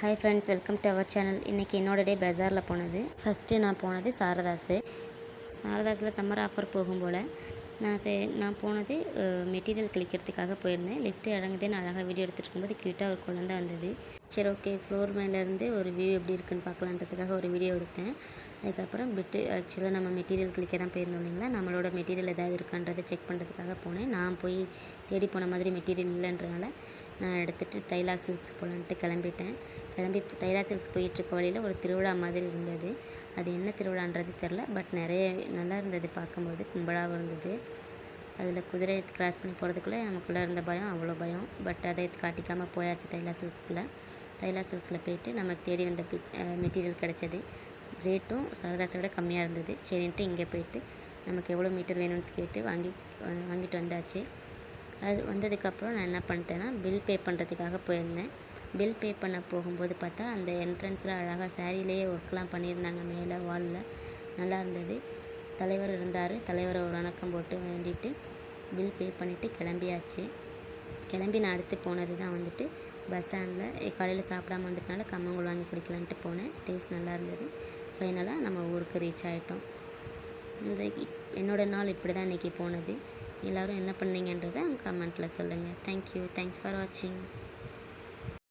Hi friends, welcome to our channel. இன்றைக்கி என்னோட டே பஜாரில் போனது. ஃபஸ்ட்டு நான் போனது சாரதாஸில் சம்மர் ஆஃபர் போகும் போல் நான் போனது மெட்டீரியல் கிளிக்கிறதுக்காக போயிருந்தேன். லிஃப்ட்டு இறங்குதேன்னு அழகாக வீடியோ எடுத்துகிட்டு இருக்கும்போது க்யூட்டாக ஒரு குழந்தை வந்தது. சரி, ஓகே, ஃப்ளோர் மேலேருந்து ஒரு வியூ எப்படி இருக்குன்னு பார்க்கலான்றதுக்காக ஒரு வீடியோ எடுத்தேன். அதுக்கப்புறம் ஆக்சுவலாக நம்ம மெட்டீரியல் கிளிக்க தான் போயிருந்தோம் இல்லைங்களா, நம்மளோட மெட்டீரியல் எதாவது இருக்கான்றதை செக் பண்ணுறதுக்காக போனேன். நான் போய் தேடி போன மாதிரி மெட்டீரியல் இல்லைன்றனால நான் எடுத்துகிட்டு தைலா சில்க்ஸ் போகலான்ட்டு கிளம்பி தைலா சில்க்ஸ் போயிட்டுருக்க வழியில் ஒரு திருவிழா மாதிரி இருந்தது. அது என்ன திருவிழான்றது தெரில, பட் நிறைய நல்லா இருந்தது. பார்க்கும்போது கும்பலாகவும் இருந்தது. அதில் குதிரையை கிராஸ் பண்ணி போகிறதுக்குள்ளே நமக்குள்ளே இருந்த பயம் அவ்வளோ பயம். பட் அதை காட்டிக்காமல் போயாச்சு. தைலா சில்க்ஸில் போயிட்டு நமக்கு தேடி வந்த மெட்டீரியல் கிடச்சது. ரேட்டும் சாரதாஸை விட கம்மியாக இருந்தது. சரின்ட்டு இங்கே போயிட்டு நமக்கு எவ்வளோ மீட்டர் வேணும்னு கேட்டு வாங்கிட்டு வந்தாச்சு. அது வந்ததுக்கப்புறம் நான் என்ன பண்ணிட்டேன்னா, பில் பே பண்ணுறதுக்காக போயிருந்தேன். பில் பே பண்ண போகும்போது பார்த்தா அந்த என்ட்ரன்ஸில் அழகாக சாரிலேயே ஒர்க்லாம் பண்ணியிருந்தாங்க. மேலே வாலில் நல்லா இருந்தது. தலைவர் இருந்தார். தலைவரை ஒரு வணக்கம் போட்டு வேண்டிட்டு பில் பே பண்ணிவிட்டு கிளம்பி நான் அடுத்து போனது தான் வந்துட்டு பஸ் ஸ்டாண்டில். காலையில் சாப்பிடாமல் வந்துட்டனால கம்மங்கூழ் வாங்கி குடிக்கலான்ட்டு போனேன். டேஸ்ட் நல்லா இருந்தது. ஃபைனலாக நம்ம ஊருக்கு ரீச் ஆகிட்டோம். என்னோடய நாள் இப்படி தான் இன்றைக்கி போனது. எல்லோரும் என்ன பண்ணீங்கன்றதை கமெண்ட்டில் சொல்லுங்கள். தேங்க்யூ. தேங்க்ஸ் ஃபார் வாட்சிங்.